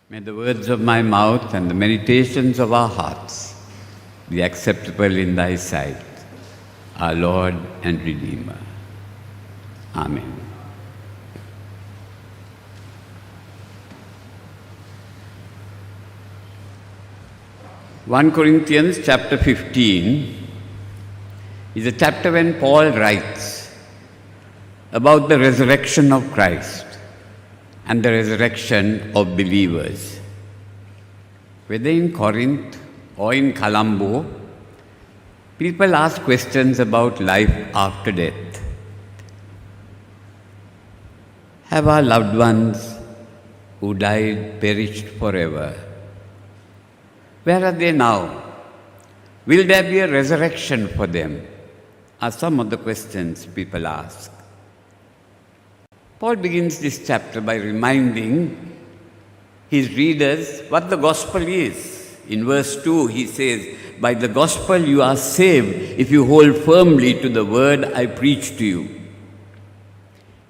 May the words of my mouth and the meditations of our hearts be acceptable in thy sight, our Lord and Redeemer. Amen. One Corinthians chapter 15 is a chapter when Paul writes about the resurrection of Christ and the resurrection of believers. Whether in Corinth or in Colombo, people ask questions about life after death. Have our loved ones who died perished forever? Where are they now? Will there be a resurrection for them? Are some of the questions people ask. Paul begins this chapter by reminding his readers what the gospel is. In verse 2, he says, "By the gospel you are saved if you hold firmly to the word I preach to you."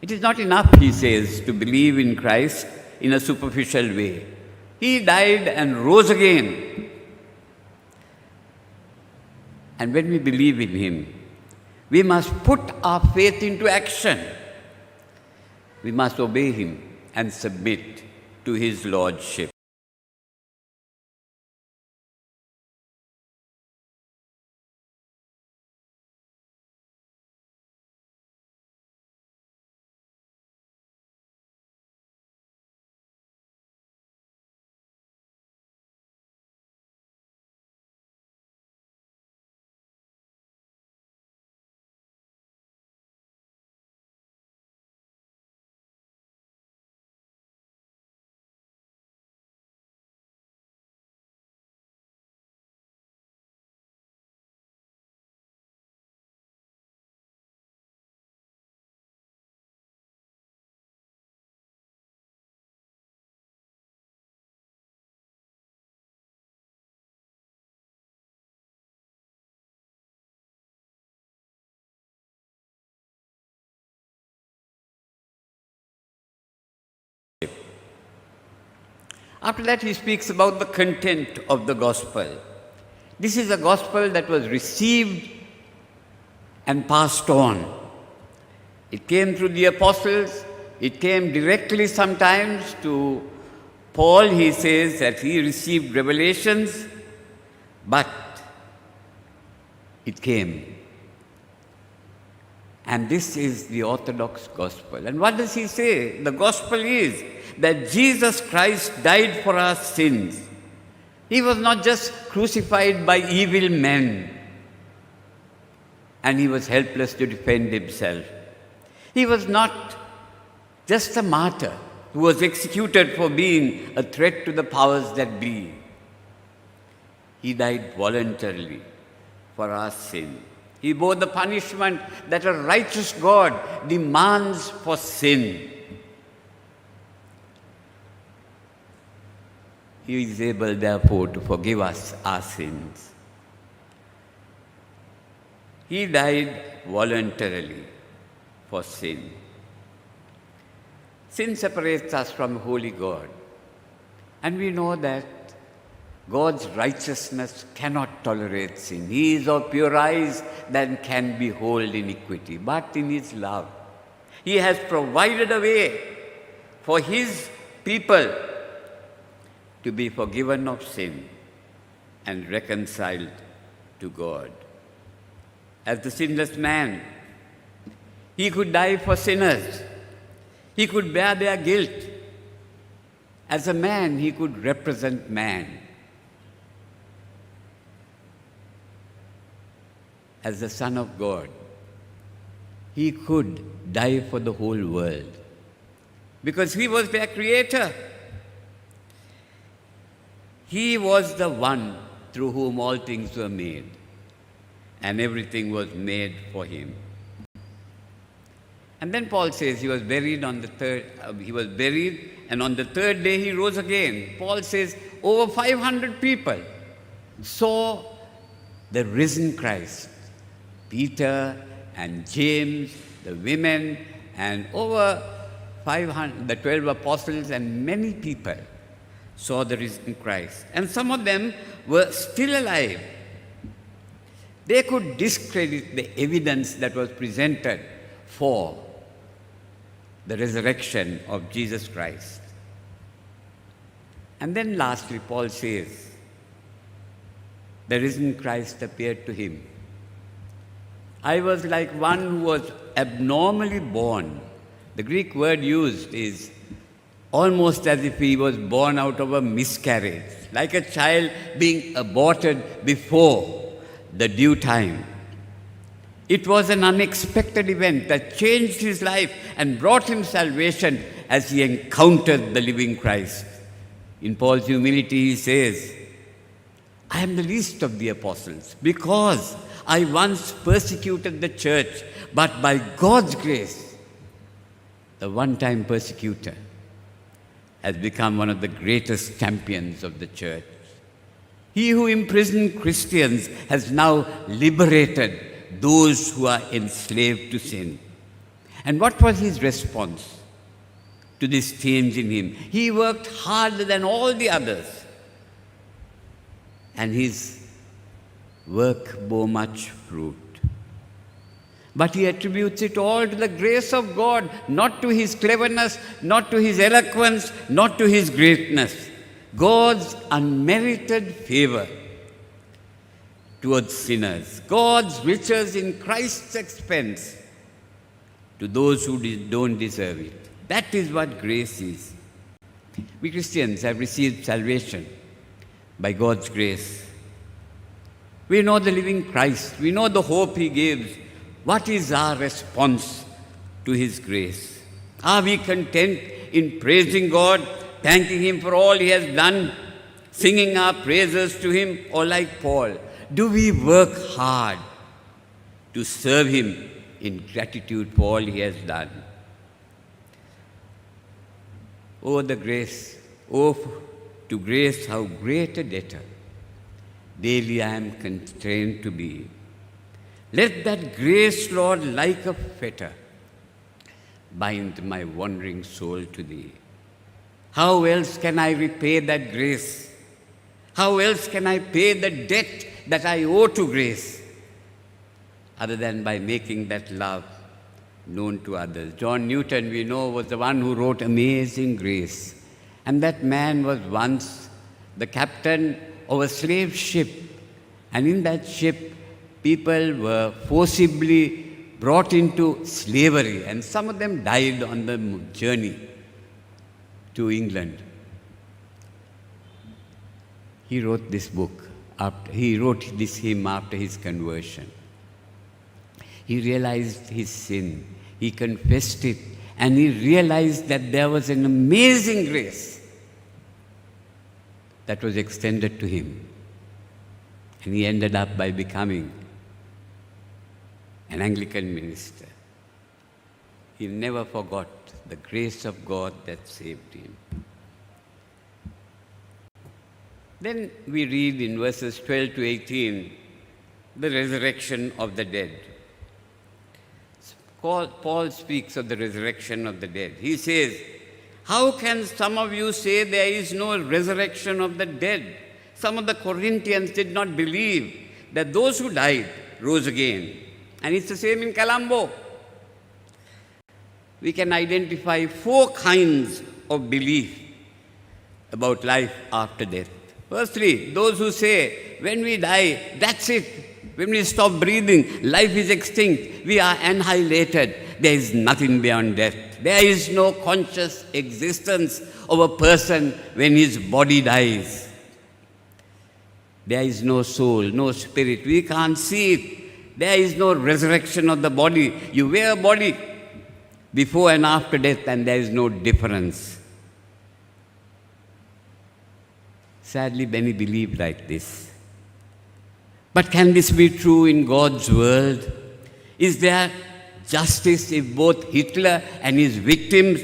It is not enough, he says, to believe in Christ in a superficial way. He died and rose again. And when we believe in him, we must put our faith into action. We must obey him and submit to his lordship. After that, he speaks about the content of the gospel. This is a gospel that was received and passed on. It came through the apostles. It came directly sometimes to Paul. He says that he received revelations, but it came. And this is the orthodox gospel. And what does he say? The gospel is that Jesus Christ died for our sins. He was not just crucified by evil men, and he was helpless to defend himself. He was not just a martyr who was executed for being a threat to the powers that be. He died voluntarily for our sin. He bore the punishment that a righteous God demands for sin. He is able, therefore, to forgive us our sins. He died voluntarily for sin. Sin separates us from holy God. And we know that God's righteousness cannot tolerate sin. He is of pure eyes that can behold iniquity. But in his love, he has provided a way for his people to be forgiven of sin and reconciled to God. As the sinless man, he could die for sinners. He could bear their guilt. As a man, he could represent man. As the Son of God, he could die for the whole world because he was their creator. He was the one through whom all things were made, and everything was made for him. And then Paul says he was buried and on the third day he rose again. Paul says over 500 people saw the risen Christ. Peter and James, the women, and over 500, the 12 apostles and many people saw the risen Christ. And some of them were still alive. They could discredit the evidence that was presented for the resurrection of Jesus Christ. And then lastly, Paul says, the risen Christ appeared to him. I was like one who was abnormally born. The Greek word used is almost as if he was born out of a miscarriage, like a child being aborted before the due time. It was an unexpected event that changed his life and brought him salvation as he encountered the living Christ. In Paul's humility, he says, I am the least of the apostles because I once persecuted the church, but by God's grace, the one-time persecutor has become one of the greatest champions of the church. He who imprisoned Christians has now liberated those who are enslaved to sin. And what was his response to this change in him? He worked harder than all the others, and his work bore much fruit. But he attributes it all to the grace of God, not to his cleverness, not to his eloquence, not to his greatness. God's unmerited favor towards sinners, God's riches in Christ's expense to those who don't deserve it. That is what grace is. We Christians have received salvation by God's grace. We know the living Christ. We know the hope he gives. What is our response to his grace? Are we content in praising God, thanking him for all he has done, singing our praises to him? Or like Paul, do we work hard to serve him in gratitude for all he has done? Oh, the grace, oh, to grace, how great a debtor daily I am constrained to be. Let that grace, Lord, like a fetter, bind my wandering soul to thee. How else can I repay that grace? How else can I pay the debt that I owe to grace, other than by making that love known to others? John Newton, we know, was the one who wrote Amazing Grace. And that man was once the captain of a slave ship. And in that ship, people were forcibly brought into slavery. And some of them died on the journey to England. He wrote this book. He wrote this hymn after his conversion. He realized his sin. He confessed it. And he realized that there was an amazing grace that was extended to him. And he ended up by becoming an Anglican minister. He never forgot the grace of God that saved him. Then we read in verses 12 to 18, the resurrection of the dead. Paul speaks of the resurrection of the dead. He says, how can some of you say there is no resurrection of the dead? Some of the Corinthians did not believe that those who died rose again. And it's the same in Colombo. We can identify 4 kinds of belief about life after death. Firstly, those who say, when we die, that's it. When we stop breathing, life is extinct. We are annihilated. There is nothing beyond death. There is no conscious existence of a person when his body dies. There is no soul, no spirit. We can't see it. There is no resurrection of the body. You wear a body before and after death, and there is no difference. Sadly, many believe like this. But can this be true in God's world? Is there justice if both Hitler and his victims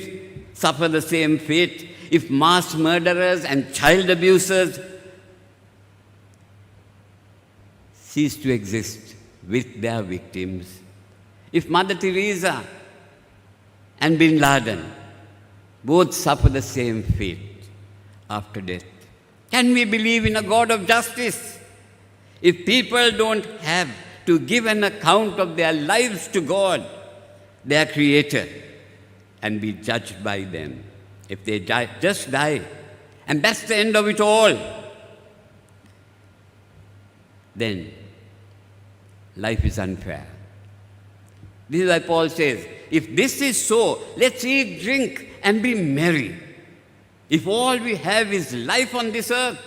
suffer the same fate? If mass murderers and child abusers cease to exist with their victims? If Mother Teresa and Bin Laden both suffer the same fate, after death? Can we believe in a God of justice? If people don't have to give an account of their lives to God, their Creator, and be judged by them, if they just die, and that's the end of it all, then life is unfair. This is why Paul says, if this is so, let's eat, drink, and be merry. If all we have is life on this earth,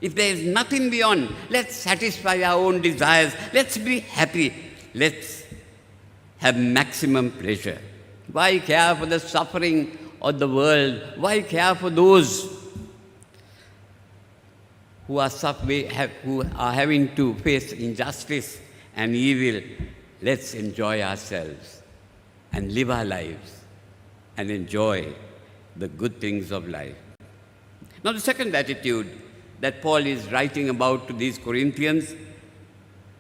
if there is nothing beyond, let's satisfy our own desires. Let's be happy. Let's have maximum pleasure. Why care for the suffering of the world? Why care for those who are having to face injustice and evil? Let's enjoy ourselves and live our lives and enjoy the good things of life. Now, the second attitude that Paul is writing about to these Corinthians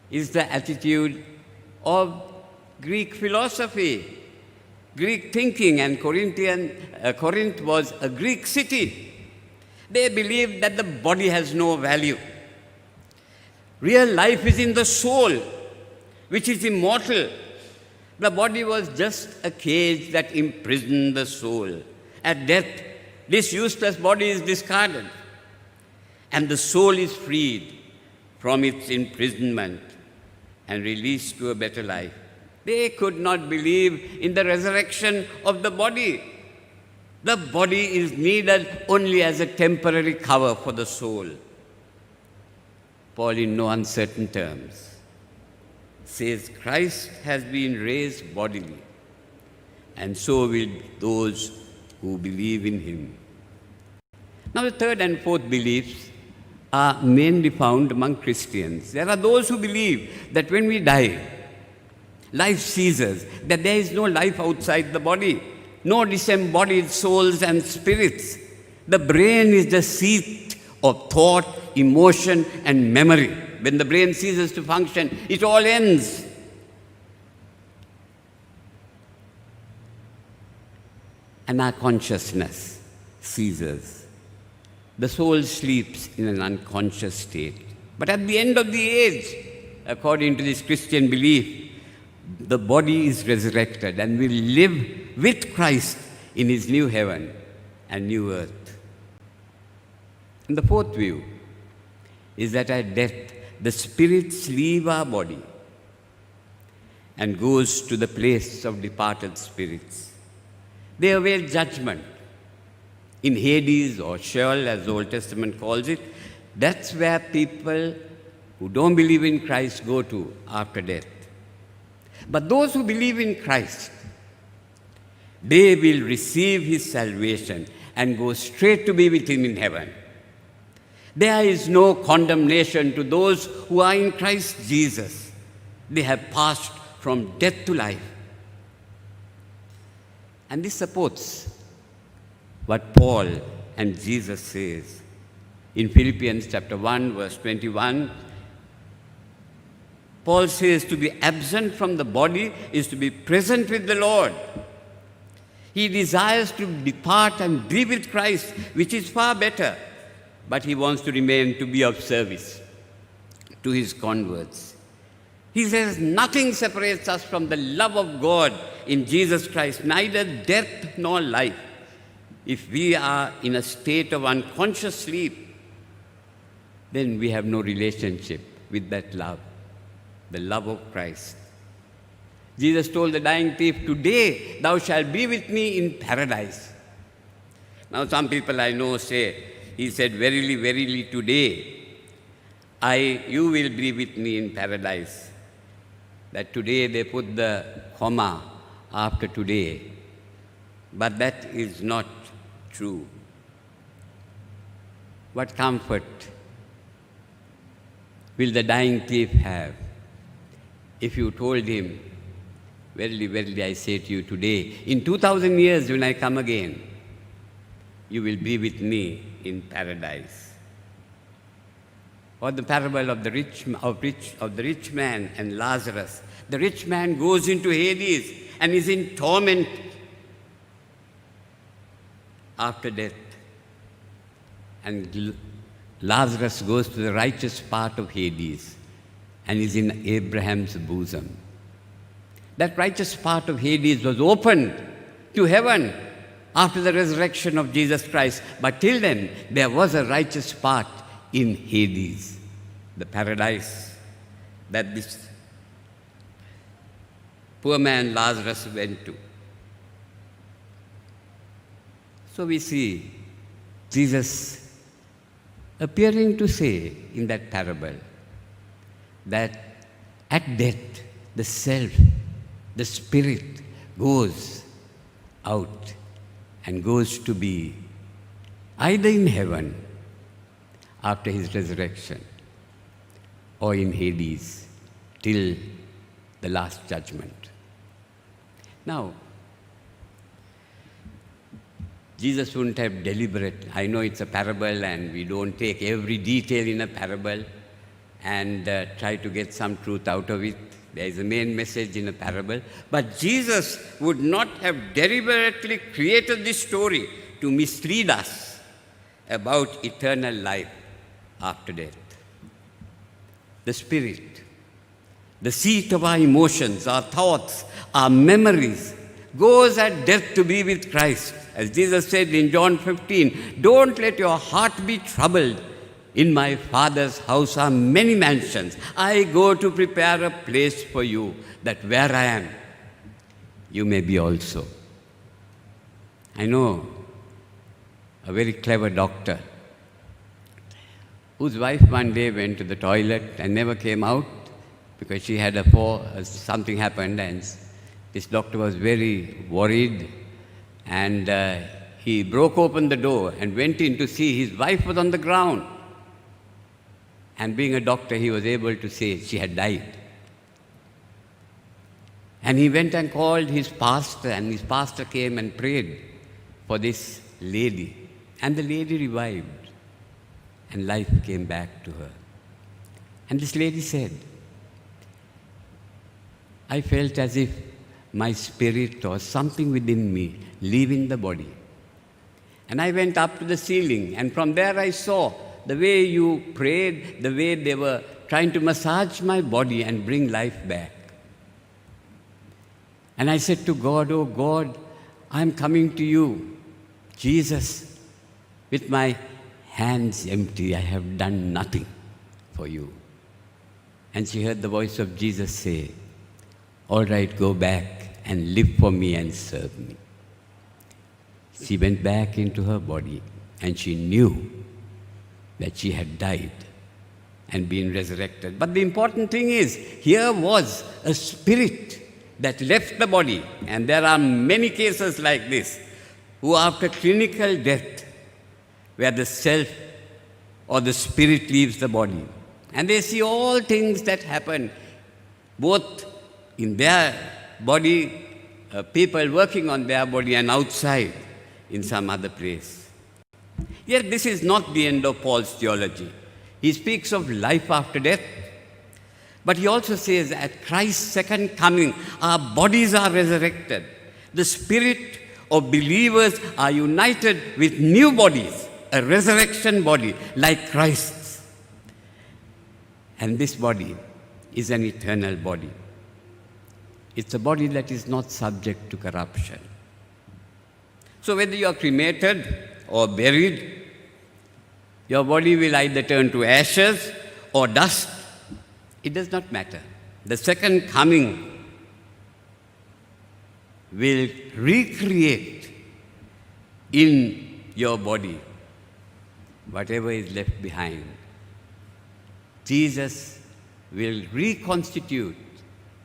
is the attitude of Greek philosophy, Greek thinking, and Corinth was a Greek city. They believed that the body has no value. Real life is in the soul, which is immortal. The body was just a cage that imprisoned the soul. At death, this useless body is discarded, and the soul is freed from its imprisonment and released to a better life. They could not believe in the resurrection of the body. The body is needed only as a temporary cover for the soul. Paul, in no uncertain terms, says Christ has been raised bodily, and so will those who believe in him. Now, the third and fourth beliefs are mainly found among Christians. There are those who believe that when we die, life ceases, that there is no life outside the body, no disembodied souls and spirits. The brain is the seat of thought, emotion, and memory. When the brain ceases to function, it all ends. And our consciousness ceases. The soul sleeps in an unconscious state. But at the end of the age, according to this Christian belief, the body is resurrected and will live with Christ in his new heaven and new earth. And the fourth view is that at death, the spirits leave our body and goes to the place of departed spirits. They await judgment in Hades or Sheol, as the Old Testament calls it. That's where people who don't believe in Christ go to after death. But those who believe in Christ, they will receive his salvation and go straight to be with him in heaven. There is no condemnation to those who are in Christ Jesus. They have passed from death to life. And this supports what Paul and Jesus says in Philippians chapter 1, verse 21. Paul says to be absent from the body is to be present with the Lord. He desires to depart and be with Christ, which is far better, but he wants to remain to be of service to his converts. He says nothing separates us from the love of God in Jesus Christ, neither death nor life. If we are in a state of unconscious sleep, then we have no relationship with that love, the love of Christ. Jesus told the dying thief, "Today thou shalt be with me in paradise." Now some people I know say, he said, "Verily, verily, today you will be with me in paradise." That today they put the comma after today. But that is not true. What comfort will the dying thief have if you told him, "Verily, verily, I say to you today, in 2000 years when I come again, you will be with me in paradise"? Or the parable of the rich man and Lazarus. The rich man goes into Hades and is in torment after death. and Lazarus goes to the righteous part of Hades and is in Abraham's bosom. That righteous part of Hades was opened to heaven after the resurrection of Jesus Christ. But till then, there was a righteous part in Hades, the paradise that this poor man Lazarus went to. So we see Jesus appearing to say in that parable that at death, the self, the spirit goes out and goes to be either in heaven after his resurrection or in Hades till the last judgment. Now, Jesus wouldn't have deliberate. I know it's a parable and we don't take every detail in a parable and try to get some truth out of it. There is a main message in a parable. But Jesus would not have deliberately created this story to mislead us about eternal life after death. The spirit, the seat of our emotions, our thoughts, our memories, goes at death to be with Christ. As Jesus said in John 15, don't let your heart be troubled. In my Father's house are many mansions. I go to prepare a place for you, that where I am, you may be also. I know a very clever doctor whose wife one day went to the toilet and never came out because she had something happened, and this doctor was very worried, and he broke open the door and went in to see his wife was on the ground. And being a doctor, he was able to say she had died. And he went and called his pastor, and his pastor came and prayed for this lady. And the lady revived, and life came back to her. And this lady said, I felt as if my spirit or something within me leaving the body. And I went up to the ceiling, and from there I saw the way you prayed, the way they were trying to massage my body and bring life back. And I said to God, oh God, I'm coming to you, Jesus, with my hands empty. I have done nothing for you. And she heard the voice of Jesus say, all right, go back and live for me and serve me. She went back into her body, and she knew that she had died and been resurrected. But the important thing is, here was a spirit that left the body, and there are many cases like this, who after clinical death, where the self or the spirit leaves the body, and they see all things that happen, both in their body, people working on their body, and outside in some other place. Yet this is not the end of Paul's theology. He speaks of life after death, but he also says at Christ's second coming, our bodies are resurrected. The spirit of believers are united with new bodies, a resurrection body like Christ's. And this body is an eternal body. It's a body that is not subject to corruption. So whether you are cremated or buried, your body will either turn to ashes or dust. It does not matter. The second coming will recreate in your body whatever is left behind. Jesus will reconstitute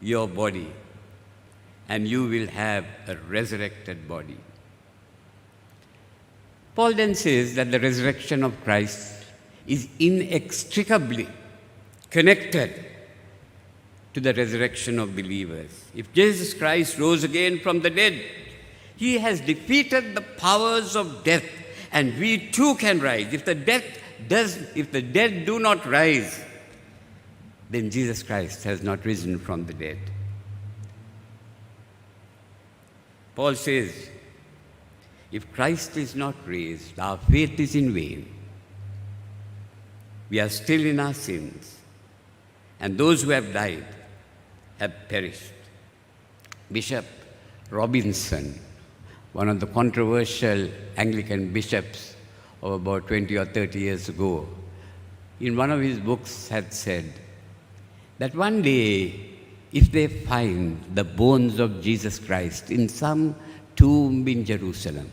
your body, and you will have a resurrected body. Paul then says that the resurrection of Christ is inextricably connected to the resurrection of believers. If Jesus Christ rose again from the dead, he has defeated the powers of death, and we too can rise. If the dead do not rise, then Jesus Christ has not risen from the dead. Paul says, if Christ is not raised, our faith is in vain. we are still in our sins, and those who have died have perished. Bishop Robinson, one of the controversial Anglican bishops of about 20 or 30 years ago, in one of his books had said that one day, if they find the bones of Jesus Christ in some tomb in Jerusalem,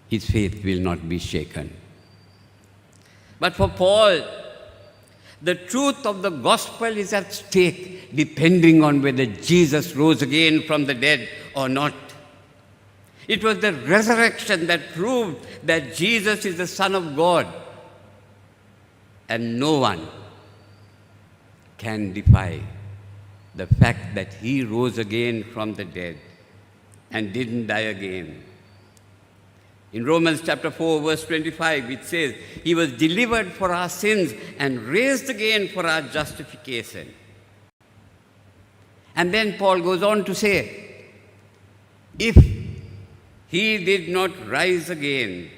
his faith will not be shaken. But for Paul, the truth of the gospel is at stake, depending on whether Jesus rose again from the dead or not. It was the resurrection that proved that Jesus is the Son of God, and no one can defy the fact that he rose again from the dead and didn't die again. In Romans chapter 4, verse 25, it says, he was delivered for our sins and raised again for our justification. And then Paul goes on to say, if he did not rise again,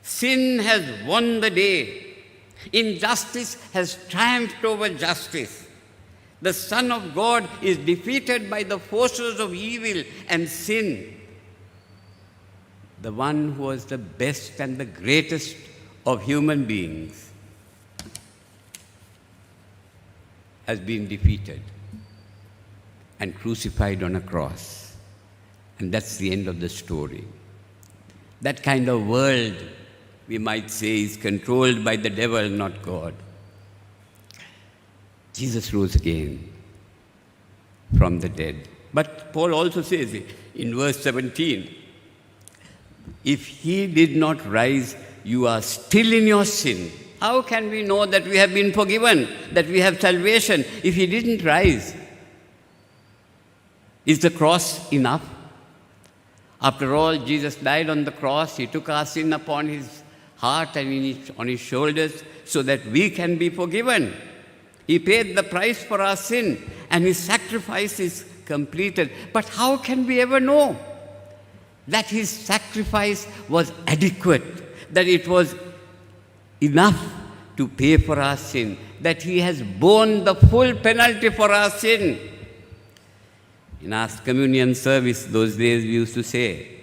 sin has won the day. Injustice has triumphed over justice. The Son of God is defeated by the forces of evil and sin. The one who was the best and the greatest of human beings has been defeated and crucified on a cross. And that's the end of the story. That kind of world, we might say, is controlled by the devil, not God. Jesus rose again from the dead. But Paul also says in verse 17, if he did not rise, you are still in your sin. How can we know that we have been forgiven, that we have salvation, if he didn't rise? Is the cross enough? After all, Jesus died on the cross. He took our sin upon his heart and on his shoulders so that we can be forgiven. He paid the price for our sin, and his sacrifice is completed. But how can we ever know that his sacrifice was adequate, that it was enough to pay for our sin, that he has borne the full penalty for our sin? In our communion service, those days we used to say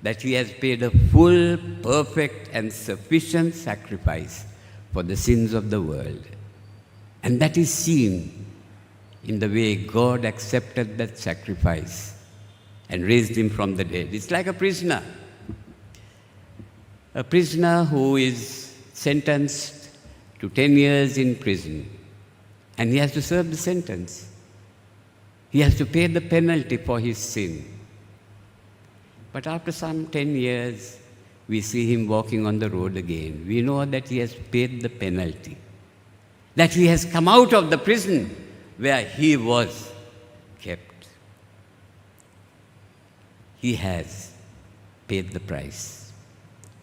that he has paid a full, perfect, and sufficient sacrifice for the sins of the world. And that is seen in the way God accepted that sacrifice and raised him from the dead. It's like a prisoner who is sentenced to 10 years in prison, and he has to serve the sentence. He has to pay the penalty for his sin. But after some 10 years, we see him walking on the road again. We know that he has paid the penalty, that he has come out of the prison where he was kept. He has paid the price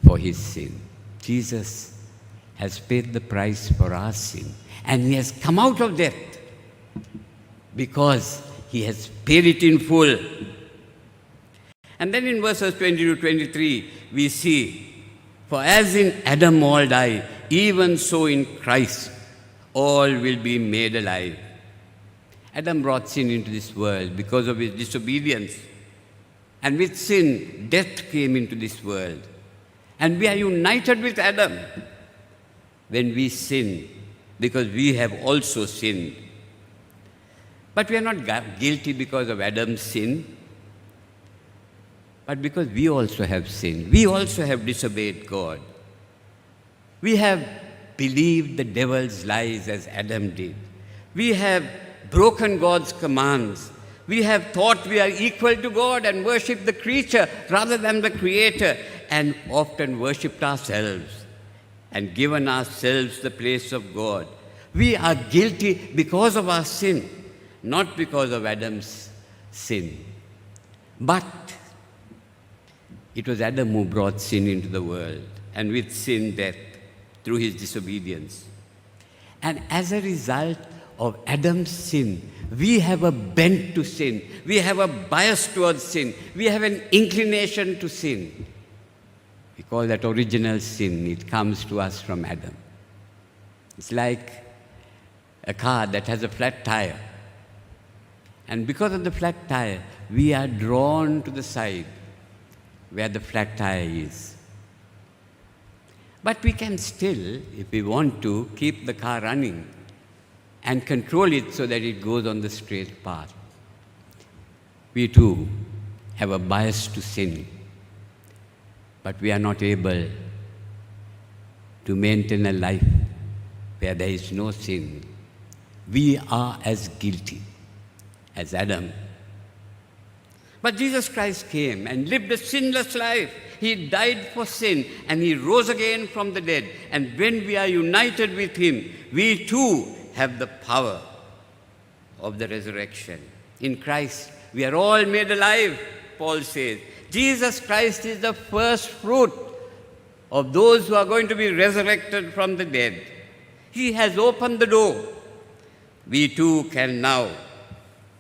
for his sin. Jesus has paid the price for our sin, and he has come out of death because he has paid it in full. And then in verses 20 to 23, we see, for as in Adam all die, even so in Christ all will be made alive. Adam brought sin into this world because of his disobedience. And with sin, death came into this world. And we are united with Adam when we sin, because we have also sinned. But we are not guilty because of Adam's sin, but because we also have sinned. We also have disobeyed God. We have believed the devil's lies as Adam did. We have broken God's commands. We have thought we are equal to God and worshipped the creature rather than the Creator, and often worshipped ourselves and given ourselves the place of God. We are guilty because of our sin, not because of Adam's sin. But it was Adam who brought sin into the world, and with sin, death, through his disobedience. And as a result of Adam's sin, we have a bent to sin. We have a bias towards sin. We have an inclination to sin. We call that original sin. It comes to us from Adam. It's like a car that has a flat tire. And because of the flat tire, we are drawn to the side where the flat tire is. But we can still, if we want to, keep the car running and control it so that it goes on the straight path. We too have a bias to sin, but we are not able to maintain a life where there is no sin. We are as guilty as Adam. But Jesus Christ came and lived a sinless life. He died for sin and He rose again from the dead. And when we are united with Him, we too have the power of the resurrection. In Christ, we are all made alive, Paul says. Jesus Christ is the first fruit of those who are going to be resurrected from the dead. He has opened the door. We too can now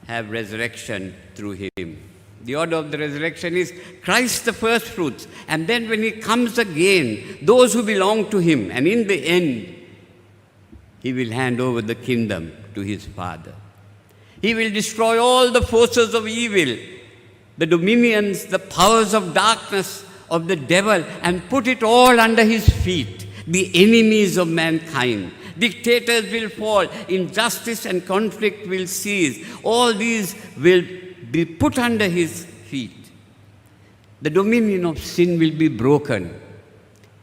have resurrection through Him. The order of the resurrection is Christ the first fruits. And then when He comes again, those who belong to Him, and in the end, He will hand over the kingdom to His Father. He will destroy all the forces of evil, the dominions, the powers of darkness, of the devil, and put it all under His feet, the enemies of mankind. Dictators will fall, injustice and conflict will cease. All these will be put under His feet. The dominion of sin will be broken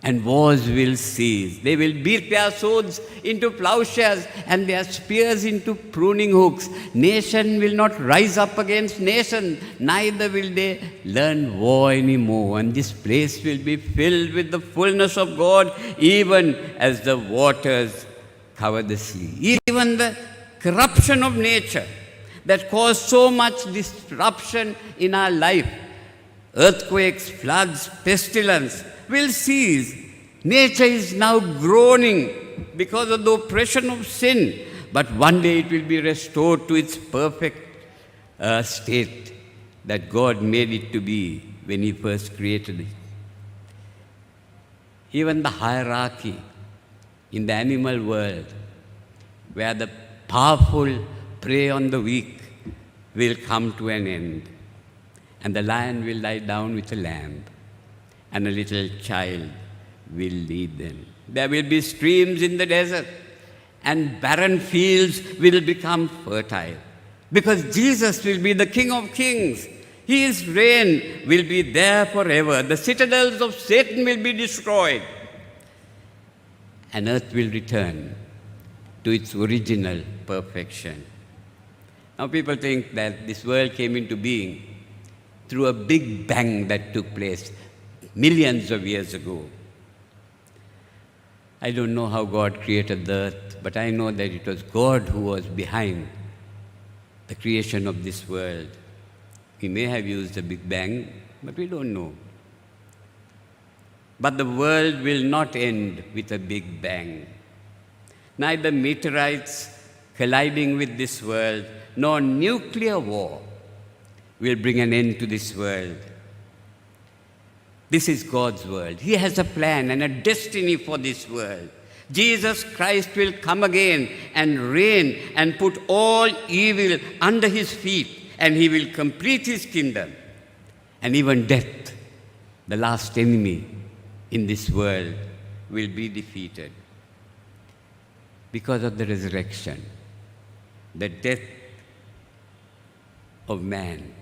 and wars will cease. They will beat their swords into plowshares and their spears into pruning hooks. Nation will not rise up against nation, neither will they learn war anymore. And this place will be filled with the fullness of God, even as the waters cover the sea. Even the corruption of nature that caused so much disruption in our life, earthquakes, floods, pestilence, will cease. Nature is now groaning because of the oppression of sin, but one day it will be restored to its perfect state that God made it to be when He first created it. Even the hierarchy in the animal world, where the powerful prey on the weak, will come to an end. And the lion will lie down with a lamb, and a little child will lead them. There will be streams in the desert, and barren fields will become fertile, because Jesus will be the King of Kings. His reign will be there forever. The citadels of Satan will be destroyed, and earth will return to its original perfection. Now people think that this world came into being through a big bang that took place millions of years ago. I don't know how God created the earth, but I know that it was God who was behind the creation of this world. He may have used a big bang, but we don't know. But the world will not end with a big bang. Neither meteorites colliding with this world, nor nuclear war will bring an end to this world. This is God's world. He has a plan and a destiny for this world. Jesus Christ will come again and reign and put all evil under His feet, and He will complete His kingdom. And even death, the last enemy in this world, will be defeated. Because of the resurrection, the death of man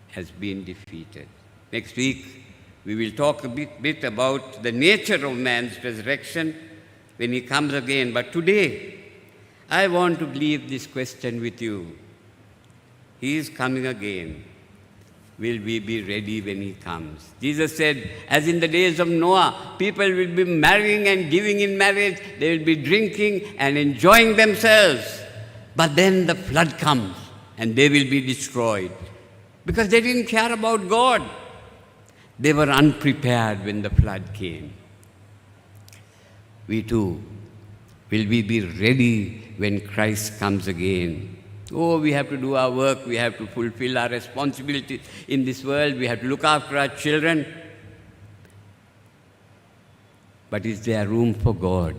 has been defeated. Next week, we will talk a bit about the nature of man's resurrection when he comes again. But today, I want to leave this question with you. He is coming again. Will we be ready when He comes? Jesus said, as in the days of Noah, people will be marrying and giving in marriage. They will be drinking and enjoying themselves. But then the flood comes and they will be destroyed because they didn't care about God. They were unprepared when the flood came. We too, will we be ready when Christ comes again? Oh, we have to do our work. We have to fulfill our responsibilities in this world. We have to look after our children. But is there room for God?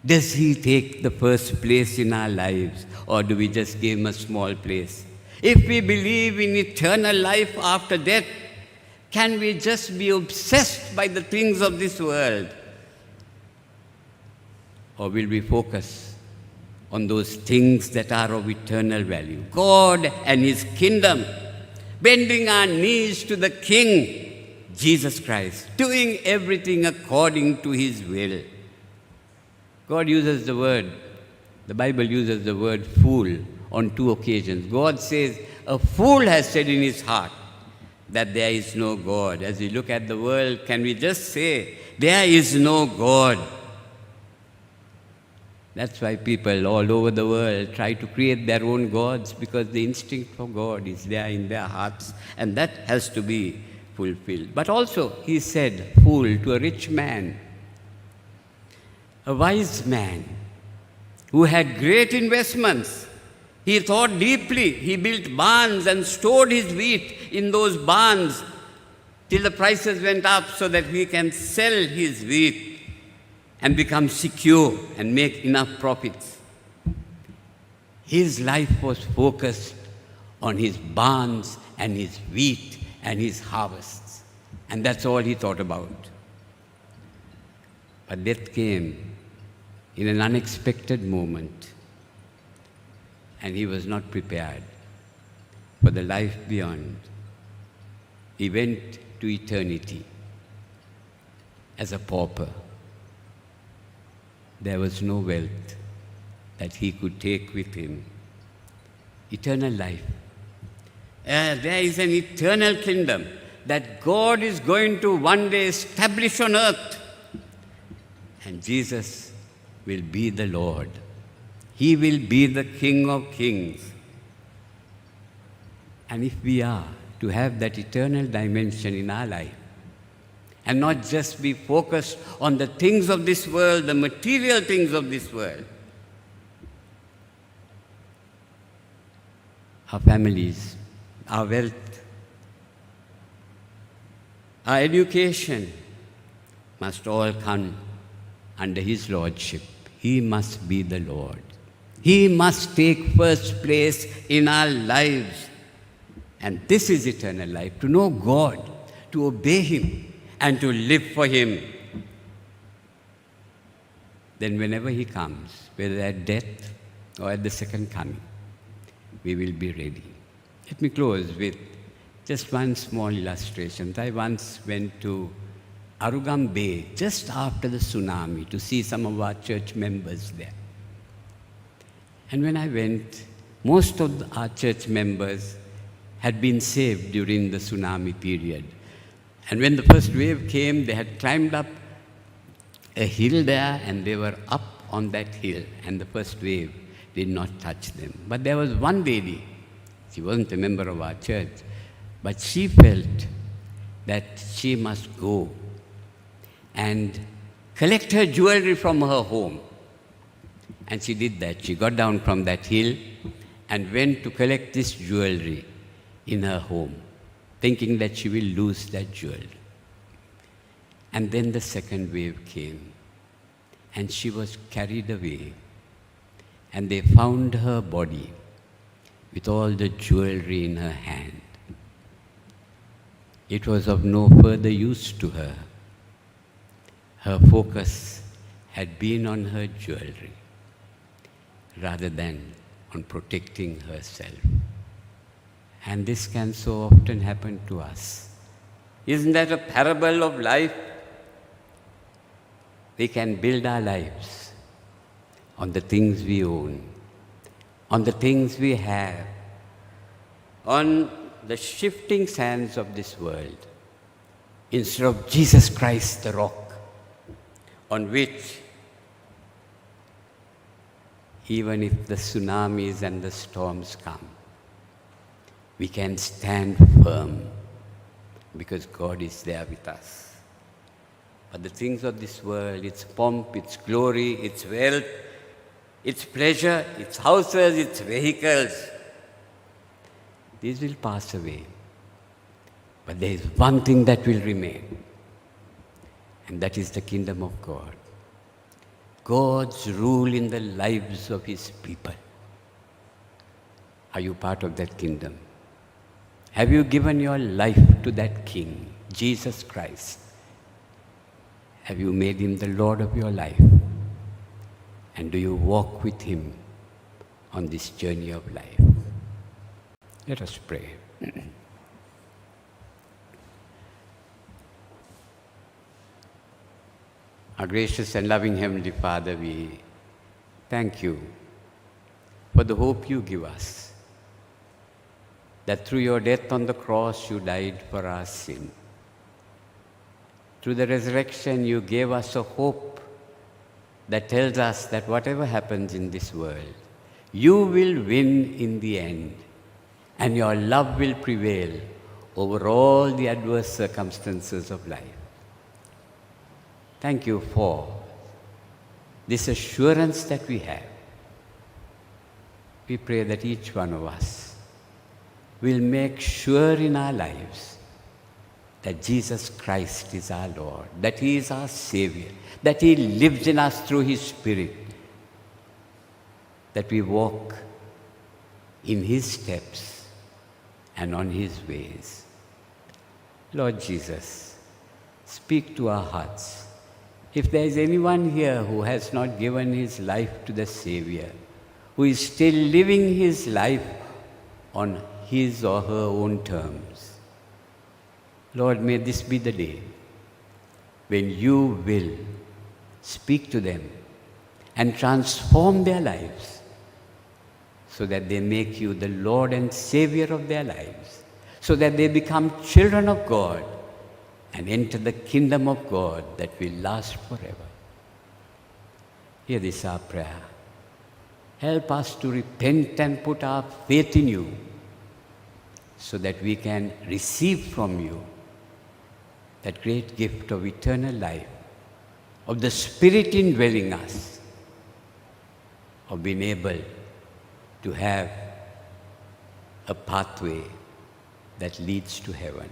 Does He take the first place in our lives, or do we just give Him a small place? If we believe in eternal life after death, can we just be obsessed by the things of this world? Or will we focus on those things that are of eternal value? God and His kingdom, bending our knees to the King, Jesus Christ, doing everything according to His will. God uses the Bible uses the word fool on 2 occasions. God says, a fool has said in his heart that there is no God. As we look at the world, can we just say, there is no God? That's why people all over the world try to create their own gods, because the instinct for God is there in their hearts, and that has to be fulfilled. But also, He said, fool to a rich man, a wise man who had great investments. He thought deeply. He built barns and stored his wheat in those barns till the prices went up so that he can sell his wheat and become secure and make enough profits. His life was focused on his barns and his wheat and his harvests. And that's all he thought about. But death came in an unexpected moment, and he was not prepared for the life beyond. He went to eternity as a pauper. There was no wealth that he could take with him. Eternal life. There is an eternal kingdom that God is going to one day establish on earth. And Jesus will be the Lord. He will be the King of kings. And if we are to have that eternal dimension in our life, and not just be focused on the things of this world, the material things of this world, our families, our wealth, our education must all come under His lordship. He must be the Lord. He must take first place in our lives. And this is eternal life, to know God, to obey Him, and to live for Him. Then whenever He comes, whether at death or at the second coming, we will be ready. Let me close with just one small illustration. I once went to Arugam Bay just after the tsunami to see some of our church members there. And when I went, most of our church members had been saved during the tsunami period. And when the first wave came, they had climbed up a hill there, and they were up on that hill, and the first wave did not touch them. But there was one lady, she wasn't a member of our church, but she felt that she must go and collect her jewelry from her home. And she did that. She got down from that hill and went to collect this jewelry in her home, thinking that she will lose that jewelry. And then the second wave came, and she was carried away, and they found her body with all the jewelry in her hand. It was of no further use to her. Her focus had been on her jewelry rather than on protecting herself. And this can so often happen to us. Isn't that a parable of life? We can build our lives on the things we own, on the things we have, on the shifting sands of this world, instead of Jesus Christ, the rock, on which, even if the tsunamis and the storms come, we can stand firm because God is there with us. But the things of this world, its pomp, its glory, its wealth, its pleasure, its houses, its vehicles, these will pass away. But there is one thing that will remain, And that is the kingdom of God. God's rule in the lives of His people. Are you part of that kingdom? Have you given your life to that King, Jesus Christ? Have you made Him the Lord of your life? And do you walk with Him on this journey of life? Let us pray. Our gracious and loving Heavenly Father, we thank You for the hope You give us, that through Your death on the cross You died for our sin. Through the resurrection You gave us a hope that tells us that whatever happens in this world, You will win in the end, and Your love will prevail over all the adverse circumstances of life. Thank You for this assurance that we have. We pray that each one of us will make sure in our lives that Jesus Christ is our Lord, that He is our Savior, that He lives in us through His Spirit, that we walk in His steps and on His ways. Lord Jesus, speak to our hearts. If there is anyone here who has not given his life to the Savior, who is still living his life on his or her own terms, Lord, may this be the day when You will speak to them and transform their lives so that they make You the Lord and Savior of their lives, so that they become children of God and enter the kingdom of God that will last forever. Hear this our prayer. Help us to repent and put our faith in You so that we can receive from You that great gift of eternal life, of the Spirit indwelling us, of being able to have a pathway that leads to heaven.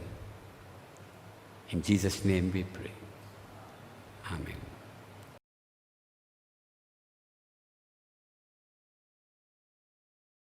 In Jesus' name we pray. Amen.